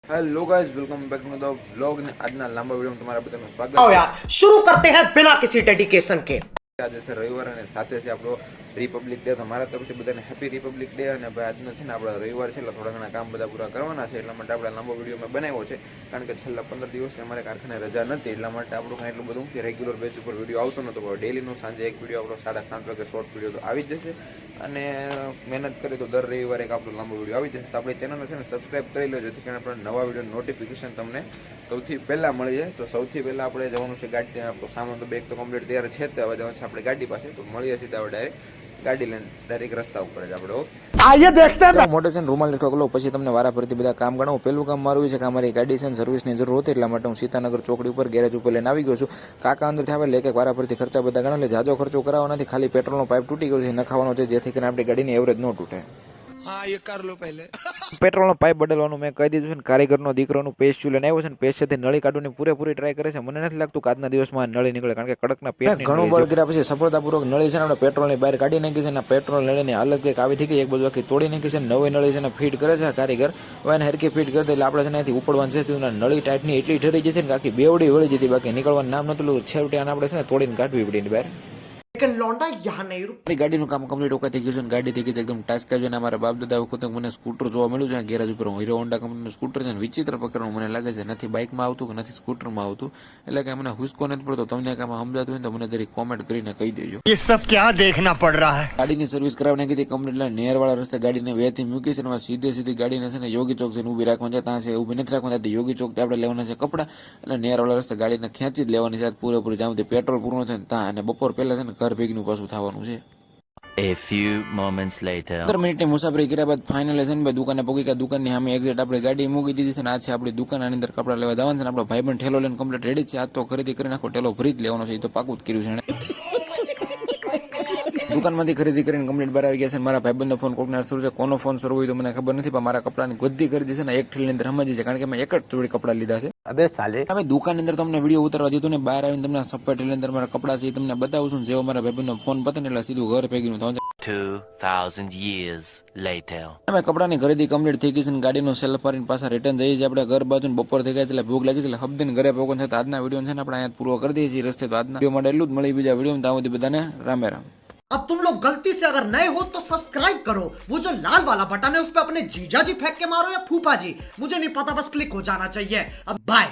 Hello guys, welcome back to the vlog ने આજના લાંબા વિડિયોમાં તમારા બધાનું સ્વાગત आओ છે। यार शुरू करते हैं बिना किसी डेडिकेशन के। આજે છે રવિવાર અને સાથે છે આપણો રિપબ્લિક ડે। તો મારા તરફથી બધાને હેપી રિપબ્લિક ડે। અને ભાઈ આજનો છે ને આપણો રવિવાર છે એટલે થોડા ઘણા કામ બધા પૂરા કરવાના છે, એટલા માટે આપણે લાંબો વિડીયો મેં બનાવ્યો છે, કારણ કે છેલ્લા 15 દિવસથી અમારે કારખાને રજા નથી, એટલા માટે આપણું કાંઈ એટલું બધું કે રેગ્યુલર બેઝ ઉપર વિડીયો આવતો નહોતો। પણ ડેલીનો સાંજે એક વિડીયો આપણો 7:30 વાગે શોર્ટ વિડીયો તો આવી જ જશે, અને મહેનત કરીએ તો દર રવિવારે એક આપણો લાંબો વિડીયો આવી જશે। તો આપણી ચેનલને છે ને સબસ્ક્રાઈબ કરી લો, જેથી કરીને આપણે નવા વિડીયો નોટિફિકેશન તમને સૌથી પહેલાં મળી જાય। તો સૌથી પહેલાં આપણે જવાનું છે ગાડી, આપણો સામાન તો બેગ તો કમ્પ્લીટ તૈયાર છે જ, હવે જવાનું છે આપણે ગાડી પાસે। તો મળીએ સીધા હવે ડાયરેક્ટ ગાડી લઈને ડાયરેક્ટ રસ્તા ઉપર જ આપણે आइए देखते हैं। મોટો છે ને રૂમાલ લટકો લો, પછી તમને વારાફરતી બધા કામ ગણાવું। પહેલું કામ મારું છે કે અમારી ગાડી છે ને સર્વિસની જરૂર હતી, એટલા માટે હું સીતાનગર ચોકડી ઉપર ગેરેજ ઉપર લઈને આવી ગયો છું। કાકા અંદરથી આવે એટલે એક વારાફરતી ખર્ચા બધા ગણા લે, જાજો ખર્ચો કરાવવો નથી, ખાલી પેટ્રોલનો પાઇપ તૂટી ગયો છે નખાવાનો છે, જેથી કરીને આપણી ગાડીની એવરેજ ન તૂટે। हाँ ये कर लो पहले। પેટ્રોલનો પાઇપ બદલવાનું મેં કહી દીધું છે ને કારીગરનો દીકરોનું પેસ્ટ લઈને આવ્યો છે ને પેસ્ટથી નળી કાઢવાની પૂરેપૂરી ટ્રાય કરે છે। મને નથી લાગતું કે આજના દિવસમાં નળી નીકળે, કારણ કે કડકના પેટ ઘણું બળ કર્યા પછી સફળતાપૂર્વક નળી છે ને આપણે પેટ્રોલની બહાર કાઢી નાખી છે, ને પેટ્રોલ નળીની હાલત કંઈક આવી થઈ ગઈ, એક બાજુ આખી તોડી નાખી છે, નવી નળી છે ને ફીટ કરે છે કારીગર। હવે એને હરકી ફીટ કરી દે એટલે આપણે છે ને અહીંથી ઉપડવાનું છે, નળી ટાઈટની એટલી ઠરી જતી ને કે આખી બેવડી વળી જતી, બાકી નીકળવાનું નામ નતું, છેવટે આને આપણે છે ને તોડીને કાઢવી પડી બહાર। लेकिन लौंडा यहाँ नहीं रुक। મારી ગાડીનું કામ કમ્પ્લીટ ઓકે થઈ ગયું છે, ગાડી થઈ ગઈ એકદમ ટાસ્ક આવ્યો, અને અમારા બાપ દાદા વખતે મને સ્કૂટર જોવા મળ્યું છે ગેરેજ ઉપર। હીરો હોન્ડા કંપનીનું સ્કૂટર છે ને વિચિત્ર પ્રકારનું મને લાગે છે, નથી બાઇકમાં આવતું કે નથી સ્કૂટરમાં આવતું, એટલે કે મને હુસકો નથી પડતો। તમને કાંઈ સમજાતું હોય તો મને જરી કોમેન્ટ કરીને કહી દેજો। ये सब क्या देखना पड़ रहा है। ગાડીની સર્વિસ કરાવને કીધી કમ્પ્લીટ, એટલે નેરવાળા રસ્તે ગાડીને વેથી મૂકી છે, સીધી ગાડીને છે ને યોગી ચોક છે ઊભી રાખવાની છે, ત્યાં છે ઊભી નથી રાખવાની, યોગી ચોકથી આપણે લેવાના છે કપડાં, એટલે નેરવાળા રસ્તે ગાડીને ખેંચી જ લેવાની છે પૂરેપૂરી, જ્યાં પેટ્રોલ પૂરું થાય ને ત્યાં, અને બપોર પહેલા છે ને ઘર ભેગનું પાછું થવાનું છે। A few moments later. 15 મિનિટની મુસાફરી કર્યા બાદ ફાઇનલ છે ને ભાઈ દુકાને પહોંચી ગયા। દુકાનની સામે એક્ઝેક્ટ આપણે ગાડી મૂકી દીધી છે, ને આ છે આપણી દુકાન, આની અંદર કપડા લેવા જવાનું છે, આપણો ભાઈબંધ ઠેલો લઈને કમ્પ્લીટ રેડી છે, આજ તો ખરીદી કરીને આખો ઠેલો ભરી જ લેવાનો છે, એ તો પાકું જ કર્યું છે એણે। દુકાનમાંથી ખરીદી કરીને કમ્પ્લીટ બહાર આવી ગયા છે, મારા ભાઈબંધનો ફોન કોકને શરૂ છે, કોનો ફોન શરૂ હોય તો મને ખબર નથી, પણ મારા કપડાની ગદ્દી ખરીદી છે ને એક ઠેલીની અંદર સમજી છે, કારણ કે મેં એક જ જોડી કપડા લીધા છે। अबे साले। અમે દુકાનની અંદર તમને વિડીયો ઉતારવા દીધું ને, બહાર આવીને તમને સપ્પેટની અંદર મારા કપડા છે એ તમને બતાવું છું, જેવો મારા ભાઈબંધનો ફોન પતે ને એટલે સીધું ઘર ભેગીનું થવાનું છે। 2000 years later. અમે કપડાની ખરીદી કમ્પ્લીટ થઈ ગઈ છે, ગાડીનો સેલ્ફ મારીને પાછા રિટર્ન જઈએ છીએ આપણે ઘર બાજુ, બપોર થઈ ગયા છે એટલે ભૂખ લાગી છે, એટલે હબદીને ઘરે પહોંચો છે। તો આજના વિડીયો છે ને આપણે અહીંયા પૂરો કરી દઈએ છીએ રસ્તે। તો આજના વિડીયો માટે એટલું જ, મળી બીજા વિડીયો ત્યાં સુધી બધાને રામે રામ। अब तुम लोग गलती से अगर नए हो तो सब्सक्राइब करो, वो जो लाल वाला बटन है उस पे अपने जीजा जी फेंक के मारो या फूफा जी, मुझे नहीं पता, बस क्लिक हो जाना चाहिए। अब बाय।